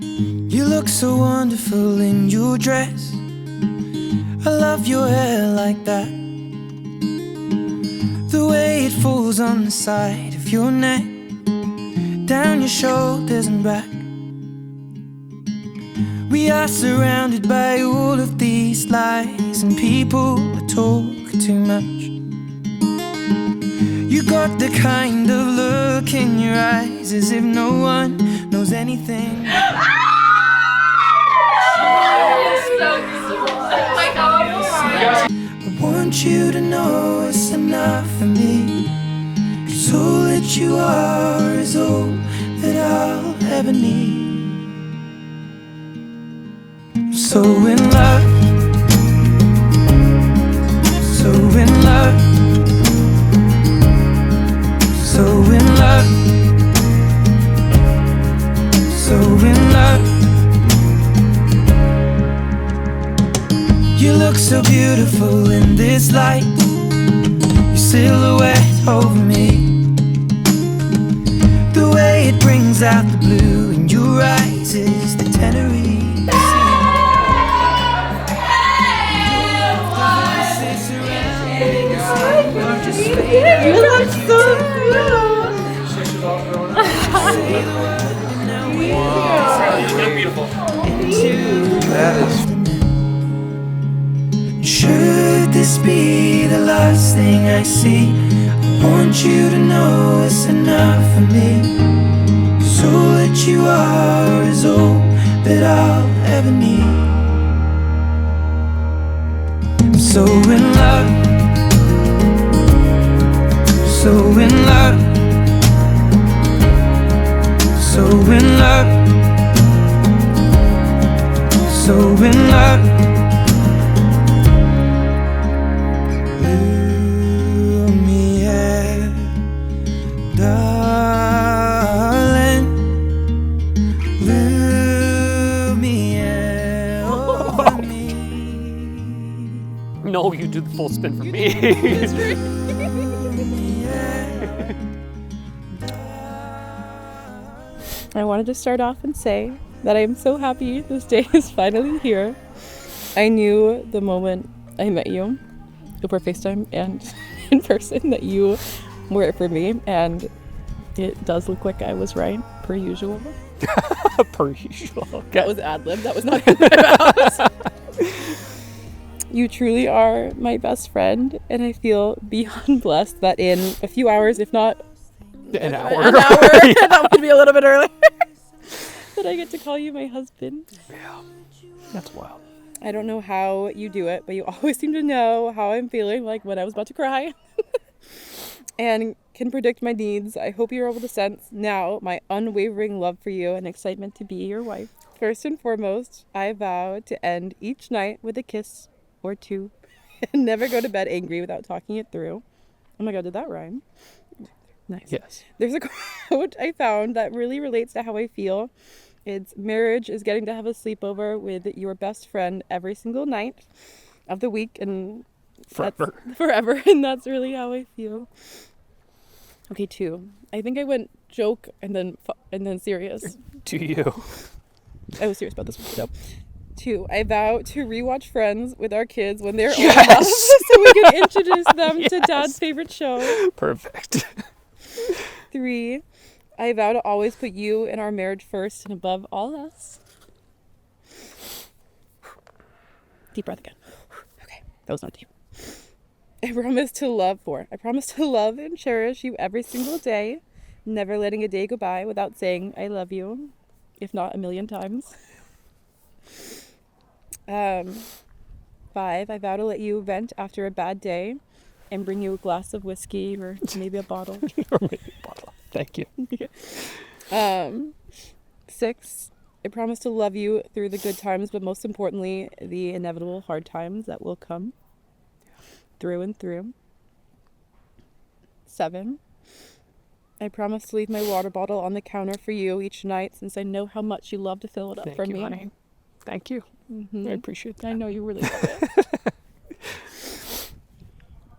You look so wonderful in your dress. I love your hair like that. The way it falls on the side of your neck, down your shoulders and back. We are surrounded by all of these lies, and people that talk too much. You got the kind of look in your eyes as if no one knows anything. I want you to know it's enough for me, 'cause all that you are is all that I'll ever need. I'm so in love, so in love, so in love, so in love. You look so beautiful in this light, your silhouette over me. The way it brings out the blue in your eyes is the Tenerife. You look so cute. You look beautiful. That is. Should this be the last thing I see, I want you to know it's enough for me. 'Cause all that you are is all that I'll ever need. I'm so in love, so in love, so in love, so in love. No, you do the full spin for me. I wanted to start off and say that I am so happy this day is finally here. I knew the moment I met you over FaceTime and in person that you were it for me, and it does look like I was right, per usual. Per usual. Okay. That was ad-lib. That was not in my mouth. You truly are my best friend, and I feel beyond blessed that in a few hours, if not An hour. yeah. That would be a little bit early, that I get to call you my husband. Yeah, that's wild. I don't know how you do it, but you always seem to know how I'm feeling, like when I was about to cry, and can predict my needs. I hope you're able to sense now my unwavering love for you and excitement to be your wife. First and foremost, I vow to end each night with a kiss or two, and never go to bed angry without talking it through. Oh my God, did that rhyme? Nice. Yes. There's a quote I found that really relates to how I feel. It's, marriage is getting to have a sleepover with your best friend every single night of the week, and Forever. forever, and that's really how I feel. Okay, 2. I think I went joke and then serious. To you. I was serious about this one, though. 2. I vow to rewatch Friends with our kids when they're Yes! old enough, so we can introduce them to Yes! Dad's favorite show. Perfect. 3. I vow to always put you and our marriage first and above all else. Deep breath again. Okay, that was not deep. I promise to love and cherish you every single day, never letting a day go by without saying I love you, if not a million times. 5. I vow to let you vent after a bad day and bring you a glass of whiskey or maybe a bottle. Or maybe a bottle. Thank you. 6. I promise to love you through the good times, but most importantly, the inevitable hard times that will come through and through. 7. I promise to leave my water bottle on the counter for you each night, since I know how much you love to fill it up for me. Honey. Thank you. Mm-hmm. I appreciate that. I know you really love it.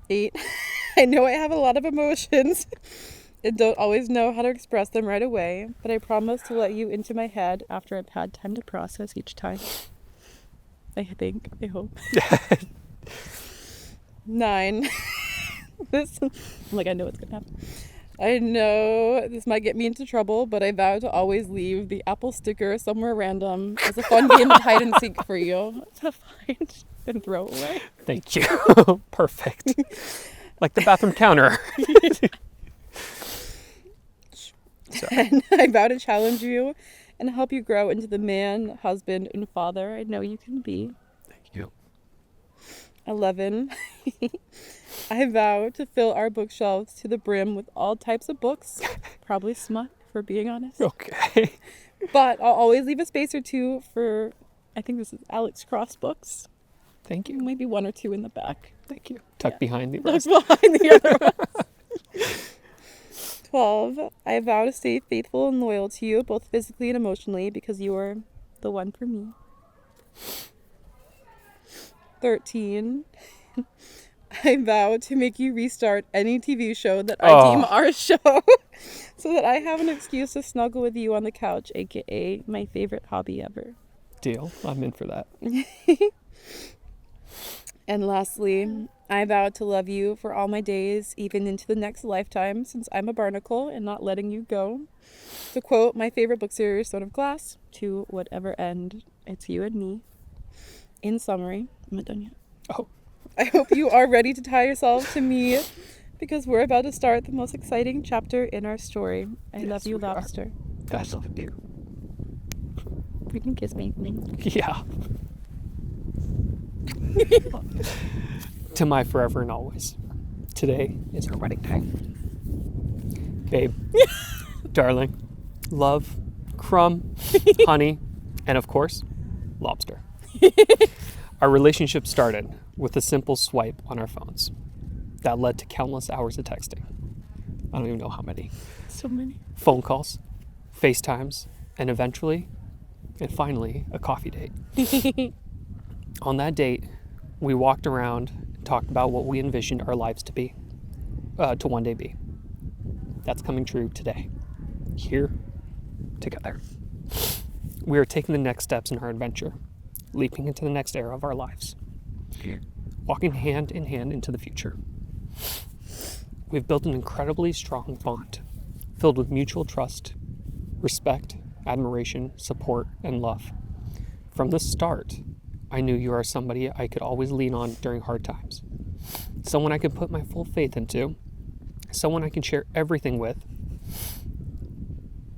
8. I know I have a lot of emotions, and don't always know how to express them right away, but I promise to let you into my head after I've had time to process each time. I hope. 9. I'm like, I know what's gonna happen. I know this might get me into trouble, but I vow to always leave the Apple sticker somewhere random as a fun game of hide and seek for you to find and throw away. Thank you. Perfect. Like the bathroom counter. And I vow to challenge you and help you grow into the man, husband, and father I know you can be. Thank you. 11. I vow to fill our bookshelves to the brim with all types of books, probably smut, for being honest. Okay. But I'll always leave a space or two for, I think this is Alex Cross books. Thank you. Maybe 1 or 2 in the back. Thank you. Tuck behind the That's rest. behind the other ones. 12. I vow to stay faithful and loyal to you, both physically and emotionally, because you are the one for me. 13. I vow to make you restart any TV show that I deem our show so that I have an excuse to snuggle with you on the couch, aka my favorite hobby ever. Deal. I'm in for that. And lastly, I vow to love you for all my days, even into the next lifetime, since I'm a barnacle and not letting you go. To quote my favorite book series, Stone of Glass, to whatever end, it's you and me. In summary, I'm not done yet. Oh. I hope you are ready to tie yourself to me, because we're about to start the most exciting chapter in our story. I love you, Lobster. I love you. You can kiss me. Yeah. To my forever and always. Today is our wedding day. Babe, darling, love, crumb, honey, and of course, lobster. Our relationship started with a simple swipe on our phones that led to countless hours of texting. I don't even know how many. So many. Phone calls, FaceTimes, and eventually, and finally, a coffee date. On that date, we walked around and talked about what we envisioned our lives to be, to one day be. That's coming true today. Here, together. We are taking the next steps in our adventure, leaping into the next era of our lives, walking hand in hand into the future. We've built an incredibly strong bond, filled with mutual trust, respect, admiration, support, and love. From the start, I knew you are somebody I could always lean on during hard times. Someone I could put my full faith into. Someone I can share everything with.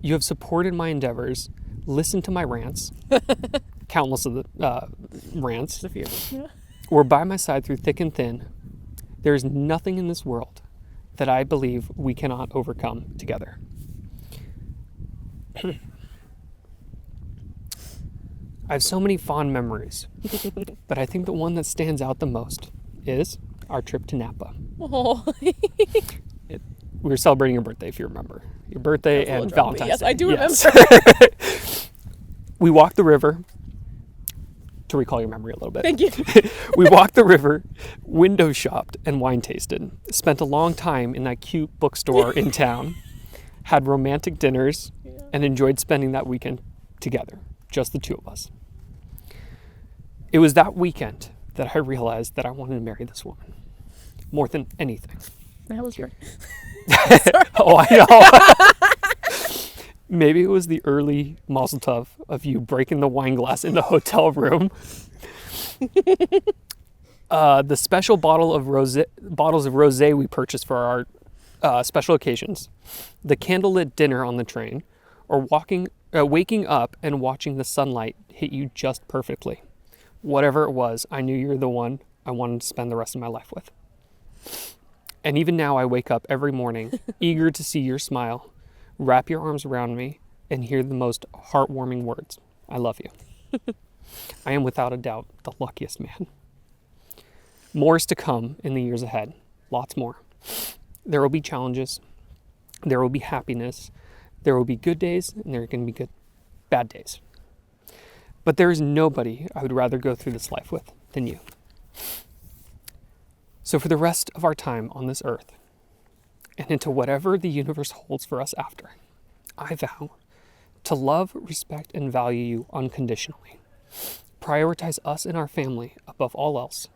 You have supported my endeavors, listened to my rants, countless of the rants. Just a few. Yeah. Were by my side through thick and thin. There is nothing in this world that I believe we cannot overcome together. I have so many fond memories, but I think the one that stands out the most is our trip to Napa. Oh. We were celebrating your birthday, if you remember. Your birthday and Valentine's Yes, Day. I do remember. We walked the river, to recall your memory a little bit. Thank you. We walked the river, window shopped, and wine tasted. Spent a long time in that cute bookstore in town. Had romantic dinners, and enjoyed spending that weekend together, just the two of us. It was that weekend that I realized that I wanted to marry this woman more than anything. That was your. Oh, I know. Maybe it was the early mazel tov of you breaking the wine glass in the hotel room. The special bottles of rosé we purchased for our special occasions. The candlelit dinner on the train, or waking up and watching the sunlight hit you just perfectly. Whatever it was, I knew you were the one I wanted to spend the rest of my life with. And even now I wake up every morning, eager to see your smile, wrap your arms around me, and hear the most heartwarming words. I love you. I am without a doubt the luckiest man. More is to come in the years ahead. Lots more. There will be challenges. There will be happiness. There will be good days, and there are going to be bad days. But there is nobody I would rather go through this life with than you. So for the rest of our time on this earth, and into whatever the universe holds for us after. I vow to love, respect, and value you unconditionally. Prioritize us and our family above all else.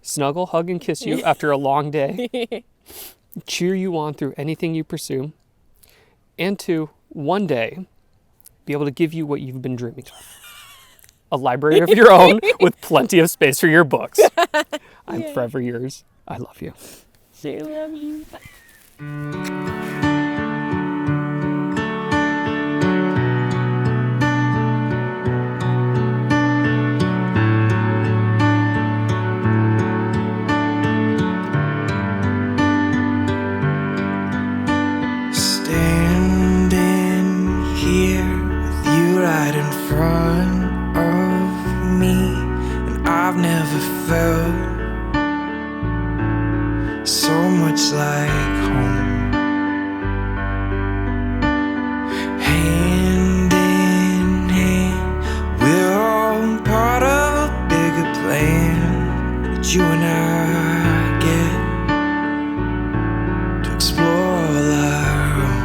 Snuggle, hug, and kiss you after a long day. Cheer you on through anything you pursue. And to, one day, be able to give you what you've been dreaming of. A library of your own with plenty of space for your books. I'm forever yours. I love you. She loves you. Standing here with you right in front of me, and I've never felt so much like home. Hand in hand, we're all part of a bigger plan that you and I get to explore all our own.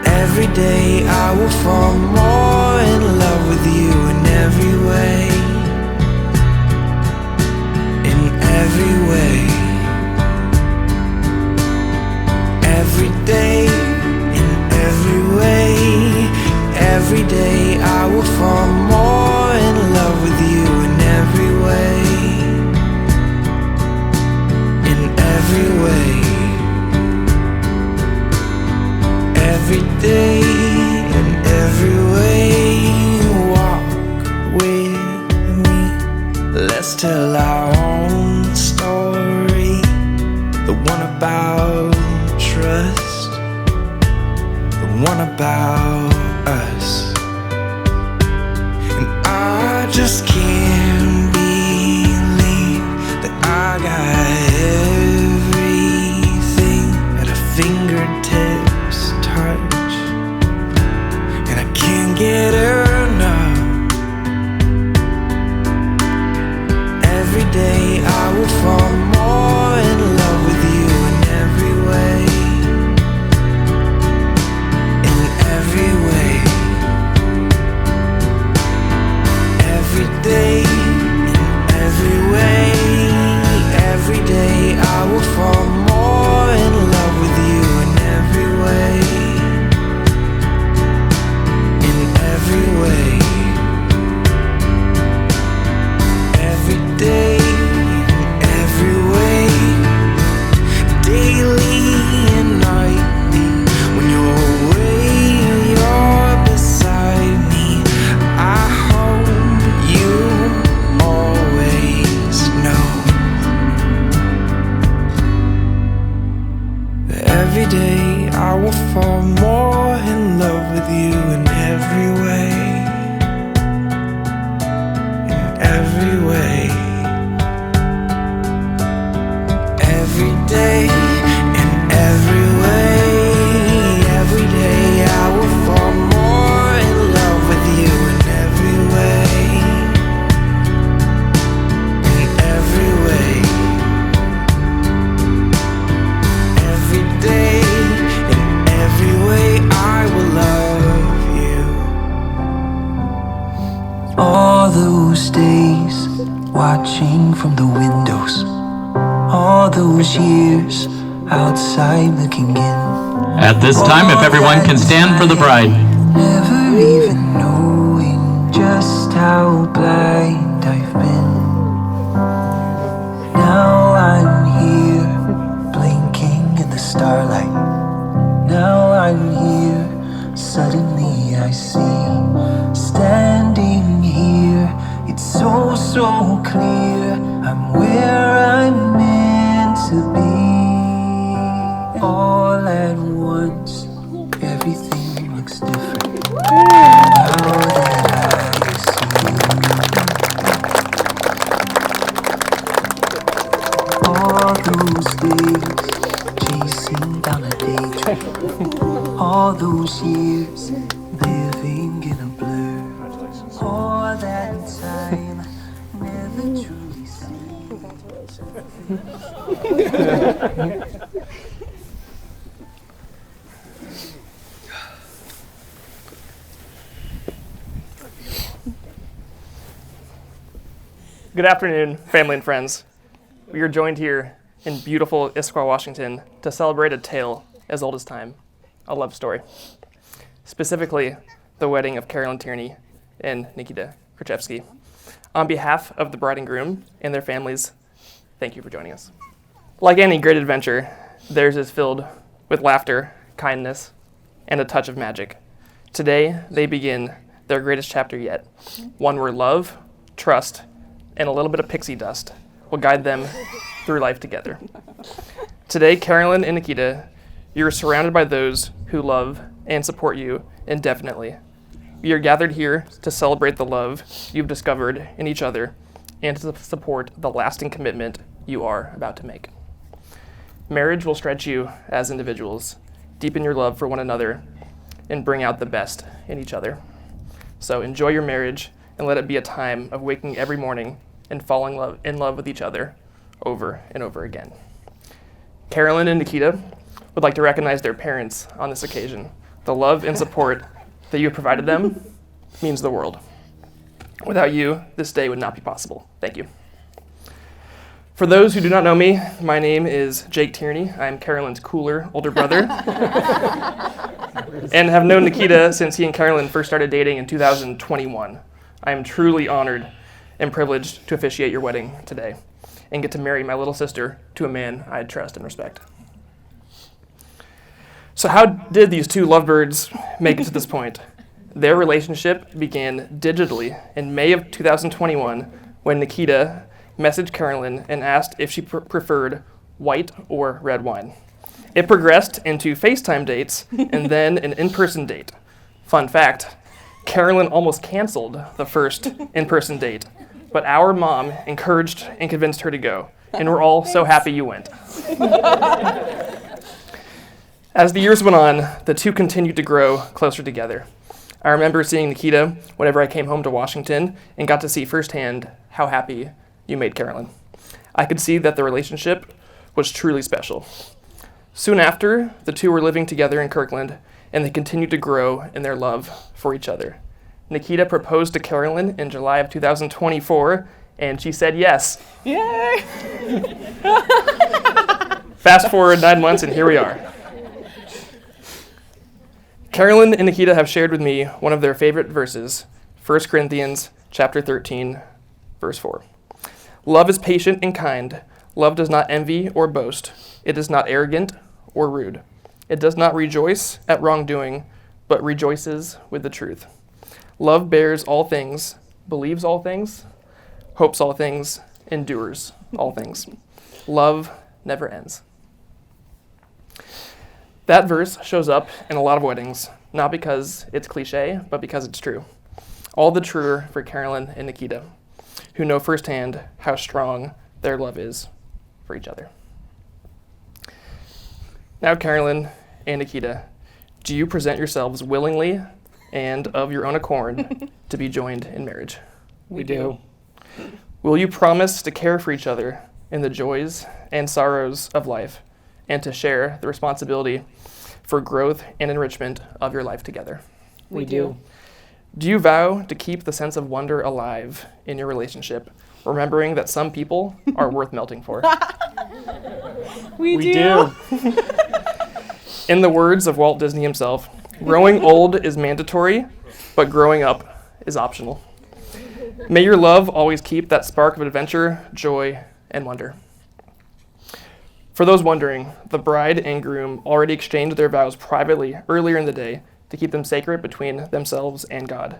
Every day I will fall more in love with you in every way. Every way, every day, in every way, every day I will fall more in love with you in every way, in every way, every day, in every way. Walk with me, let's tell our own story, the one about trust, the one about us. And I just can't believe that I got everything at a fingertips touch, and I can't get enough. Every day I will fall more in love with you in every way, in every way, every day, in every way, every day I will fall more in love with you in every way, in every way. Every day, every way, daily and nightly. When you're away, you're beside me. I hope you always know that every day I will fall more in love with you in every way. Every way, every day, in every way, every day I will fall more in love with you in every way, in every way, every day, in every way I will love you. All those days watching from the windows, all those years outside looking in. At this time, if everyone can stand for the bride. Never even knowing just how blind I've been. Now I'm here, blinking in the starlight. Now I'm here, suddenly I see. Standing here, it's so clear. I'm where I'm meant to be. All at once, everything looks different. Now that I see all those days, chasing down a daydream. All those years, living in a blur. All that time, never truly seen. Good afternoon, family and friends. We are joined here in beautiful Issaquah, Washington, to celebrate a tale as old as time, a love story. Specifically, the wedding of Carolyn Tierney and Nikita Krzyzewski. On behalf of the bride and groom and their families, thank you for joining us. Like any great adventure, theirs is filled with laughter, kindness, and a touch of magic. Today, they begin their greatest chapter yet, one where love, trust, and a little bit of pixie dust will guide them through life together. Today, Carolyn and Nikita, you are surrounded by those who love and support you indefinitely. We are gathered here to celebrate the love you've discovered in each other and to support the lasting commitment you are about to make. Marriage will stretch you as individuals, deepen your love for one another, and bring out the best in each other. So enjoy your marriage and let it be a time of waking every morning and falling in love with each other over and over again. Carolyn and Nikita would like to recognize their parents on this occasion. The love and support that you have provided them means the world. Without you, this day would not be possible. Thank you. For those who do not know me, my name is Jake Tierney. I am Carolyn's cooler older brother and have known Nikita since he and Carolyn first started dating in 2021. I am truly honored and privileged to officiate your wedding today and get to marry my little sister to a man I trust and respect. So how did these two lovebirds make it to this point? Their relationship began digitally in May of 2021 when Nikita messaged Carolyn and asked if she preferred white or red wine. It progressed into FaceTime dates and then an in-person date. Fun fact, Carolyn almost canceled the first in-person date, but our mom encouraged and convinced her to go, and we're all so happy you went. As the years went on, the two continued to grow closer together. I remember seeing Nikita whenever I came home to Washington and got to see firsthand how happy you made Carolyn. I could see that the relationship was truly special. Soon after, the two were living together in Kirkland, and they continued to grow in their love for each other. Nikita proposed to Carolyn in July of 2024, and she said yes. Yay! Fast forward 9 months, and here we are. Carolyn and Nikita have shared with me one of their favorite verses, 1 Corinthians chapter 13, verse 4. Love is patient and kind. Love does not envy or boast. It is not arrogant or rude. It does not rejoice at wrongdoing, but rejoices with the truth. Love bears all things, believes all things, hopes all things, endures all things. Love never ends. That verse shows up in a lot of weddings, not because it's cliche, but because it's true. All the truer for Carolyn and Nikita, who know firsthand how strong their love is for each other. Now, Carolyn and Nikita, do you present yourselves willingly and of your own accord to be joined in marriage? We do. Will you promise to care for each other in the joys and sorrows of life and to share the responsibility for growth and enrichment of your life together? We do. Do you vow to keep the sense of wonder alive in your relationship, remembering that some people are worth melting for? We do. In the words of Walt Disney himself, growing old is mandatory, but growing up is optional. May your love always keep that spark of adventure, joy, and wonder. For those wondering, the bride and groom already exchanged their vows privately earlier in the day to keep them sacred between themselves and God.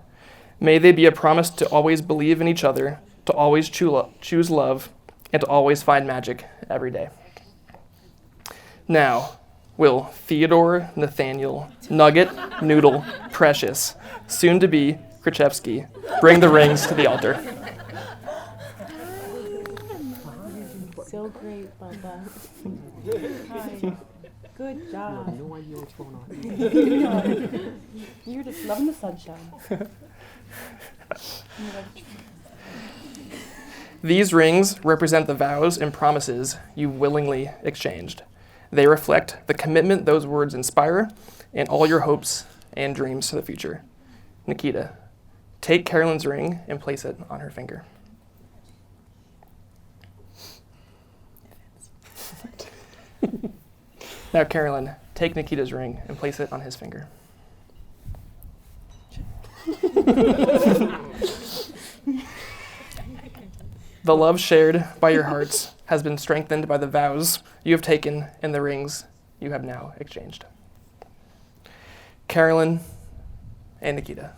May they be a promise to always believe in each other, to always choose love, and to always find magic every day. Now, will Theodore, Nathaniel, Nugget, Noodle, Precious, soon to be Krzyzewski, bring the rings to the altar? So great, Bubba. Hi. Good job. No idea what's going on. You're just loving the sunshine. These rings represent the vows and promises you willingly exchanged. They reflect the commitment those words inspire and all your hopes and dreams for the future. Nikita, take Carolyn's ring and place it on her finger. Now, Carolyn, take Nikita's ring and place it on his finger. The love shared by your hearts has been strengthened by the vows you have taken and the rings you have now exchanged. Carolyn and Nikita,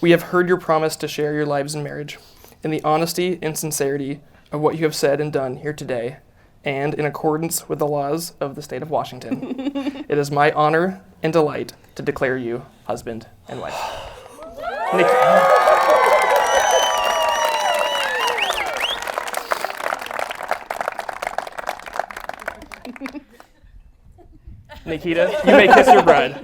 we have heard your promise to share your lives in marriage. In the honesty and sincerity of what you have said and done here today, and in accordance with the laws of the state of Washington, it is my honor and delight to declare you husband and wife. Nikita, you may kiss your bride.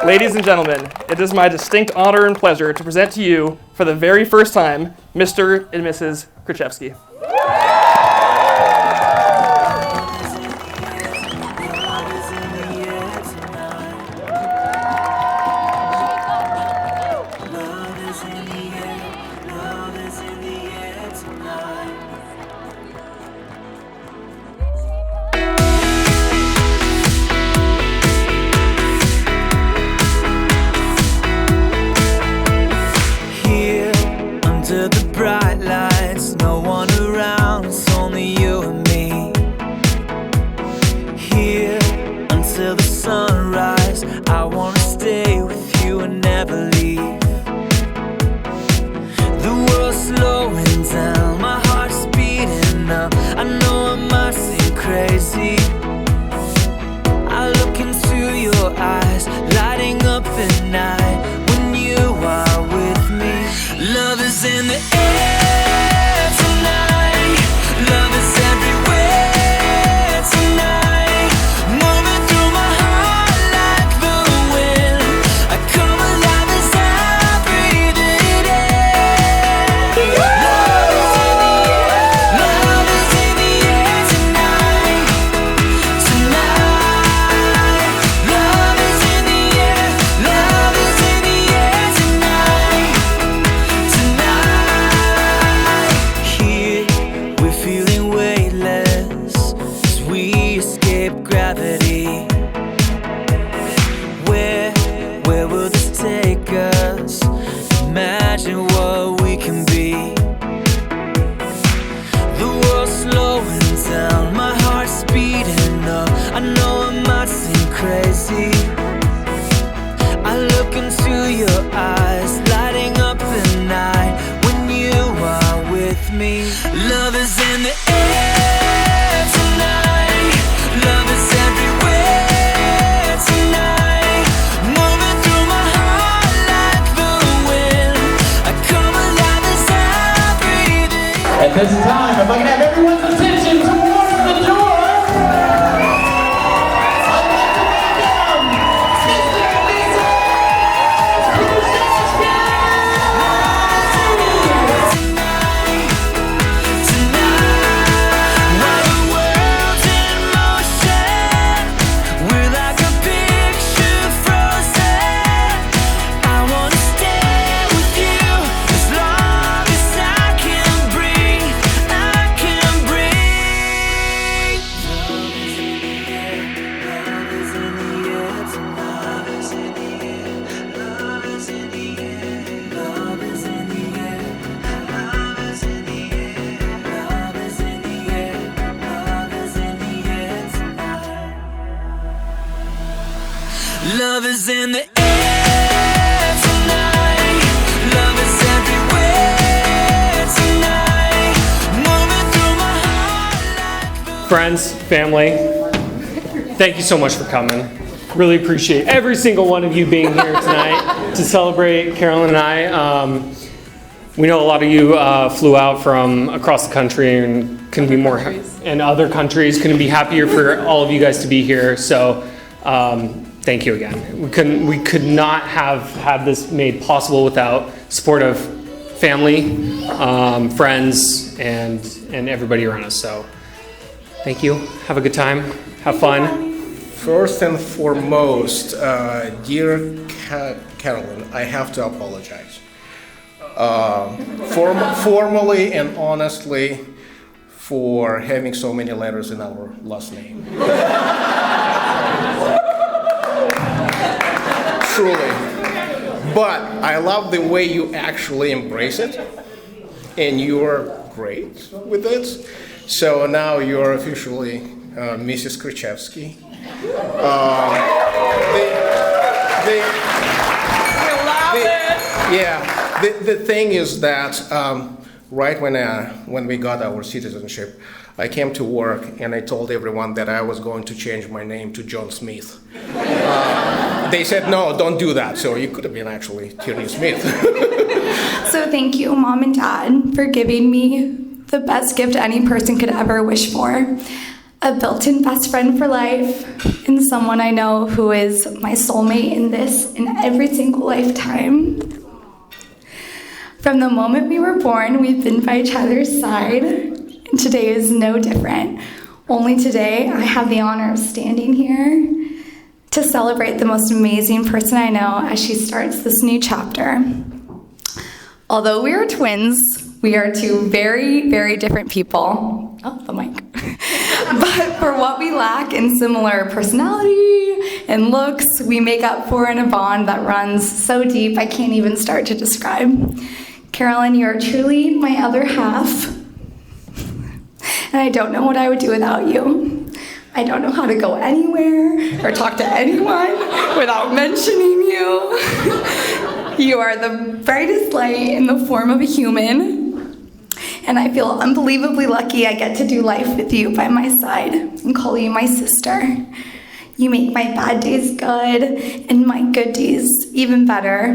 Ladies and gentlemen, it is my distinct honor and pleasure to present to you, for the very first time, Mr. and Mrs. Krzyzewski. Under the bright lights, no one around, it's only you and me. Here until the sunrise, I wanna stay with you and never leave. The world's slowing down, my heart's beating up. I know I might seem crazy. I look into your eyes, lighting up the night when you are with me. Love is in the air tonight. Love is everywhere tonight. Moving through my heart like the wind. I come alive as I breathe it in. Love is in the air. Love is in the air tonight. Tonight. Love is in the air. Love is in the air tonight. Here, we're feeling weightless as we escape gravity. Where will this take us? Imagine what we can be. The world's slowing down, my heart's speeding up. I know I might seem crazy. I look into your eyes, lighting up the night when you are with me. Love is in the air tonight. Love is everywhere tonight. Moving through my heart like the wind. I come alive as I breathe in. At this time, if I can have everyone's attention towards the door, I'd like to welcome Mr. and Mrs. Krzyzewski! While the world's in motion, we're like a picture frozen. I wanna stay with you as long as I can breathe. I can breathe. Love is in the air. Love is in the air tonight. Love is in the air. Love is in the air. Love is in the air. Love is in the air. Love is in the air. Love is in the air tonight. Love is in the air tonight. Love is everywhere tonight. Moving through my heart like the Friends, family, thank you so much for coming. Really appreciate every single one of you being here tonight to celebrate Carolyn and I. We know a lot of you flew out from across the country and couldn't be more, and other countries couldn't be happier for all of you guys to be here. So thank you again. We could not have had this made possible without support of family, friends, and everybody around us. So thank you. Have a good time. Have fun. First and foremost, dear Carolyn, I have to apologize. Formally and honestly for having so many letters in our last name. Truly. But I love the way you actually embrace it, and you're great with it. So now you're officially Mrs. Krzyzewski. The thing is that right when we got our citizenship, I came to work and I told everyone that I was going to change my name to John Smith. They said, no, don't do that. So you could have been actually Tierney Smith. So thank you, Mom and Dad, for giving me the best gift any person could ever wish for. A built-in best friend for life, and someone I know who is my soulmate in this and every single lifetime. From the moment we were born, we've been by each other's side, and today is no different. Only today, I have the honor of standing here to celebrate the most amazing person I know as she starts this new chapter. Although we are twins, we are two very, very different people. Oh, the mic. But for what we lack in similar personality and looks, we make up for in a bond that runs so deep I can't even start to describe. Carolyn, you are truly my other half, and I don't know what I would do without you. I don't know how to go anywhere or talk to anyone without mentioning you. You are the brightest light in the form of a human. And I feel unbelievably lucky I get to do life with you by my side and call you my sister. You make my bad days good and my good days even better.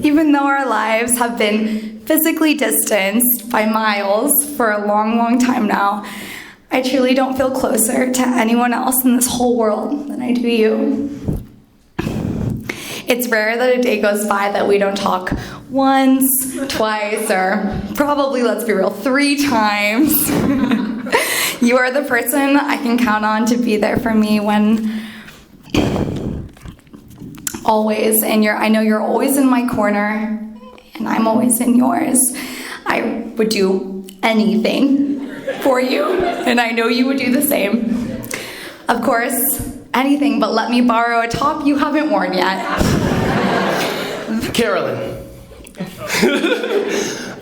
Even though our lives have been physically distanced by miles for a long, long time now, I truly don't feel closer to anyone else in this whole world than I do you. It's rare that a day goes by that we don't talk once, twice, or probably, let's be real, 3 times. You are the person I can count on to be there for me when always, and I know you're always in my corner, and I'm always in yours. I would do anything for you, and I know you would do the same. Of course, anything but let me borrow a top you haven't worn yet. Carolyn,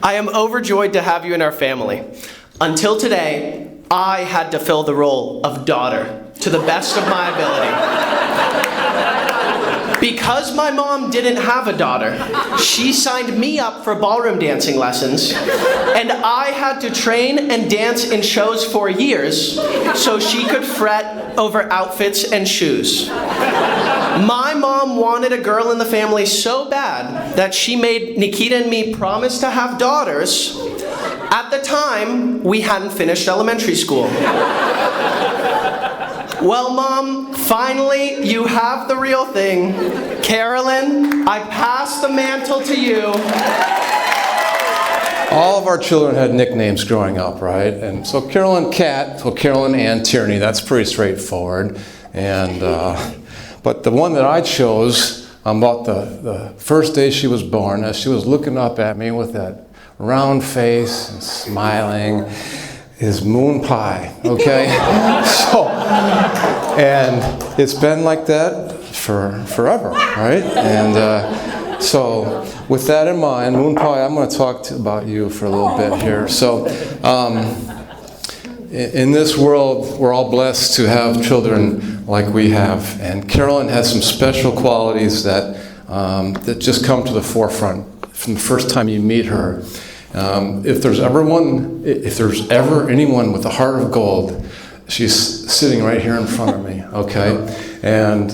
I am overjoyed to have you in our family. Until today, I had to fill the role of daughter to the best of my ability. Because my mom didn't have a daughter, she signed me up for ballroom dancing lessons, and I had to train and dance in shows for years so she could fret over outfits and shoes. My mom wanted a girl in the family so bad that she made Nikita and me promise to have daughters. At the time, we hadn't finished elementary school. Well, Mom, finally, you have the real thing. Carolyn, I pass the mantle to you. All of our children had nicknames growing up, right? And so Carolyn Cat, so Carolyn Ann Tierney, that's pretty straightforward. And but the one that I chose about the first day she was born, as she was looking up at me with that round face and smiling, is Moon Pie, okay? And it's been like that for forever, right? And so with that in mind, Moon Pie, I'm going to talk about you for a little bit here. So in this world, we're all blessed to have children like we have. And Carolyn has some special qualities that just come to the forefront from the first time you meet her. If there's ever anyone with a heart of gold, she's sitting right here in front of me, okay? And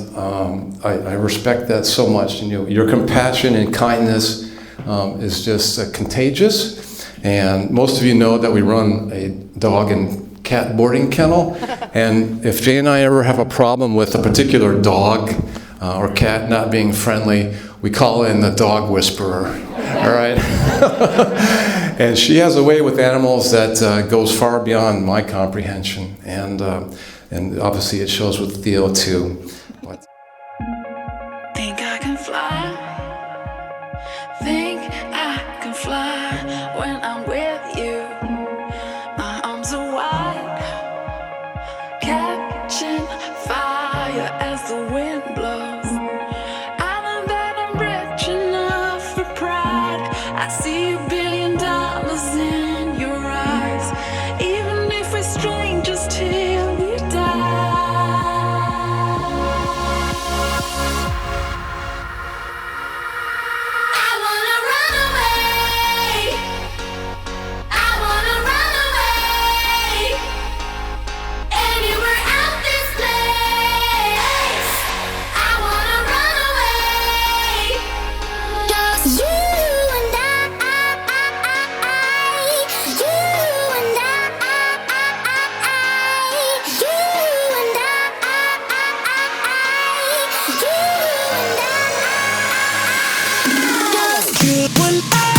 I respect that so much. Your compassion and kindness is just contagious. And most of you know that we run a dog and cat boarding kennel. And if Jay and I ever have a problem with a particular dog or cat not being friendly, we call in the dog whisperer. All right? And she has a way with animals that goes far beyond my comprehension. And obviously it shows with Theo too. But Think I can fly. Think I can fly when I'm with you. My arms are wide, catching fire as the wind blows. I know that I'm rich enough for pride. I see $1 billion in your eyes, even if we're strangers till we die. When I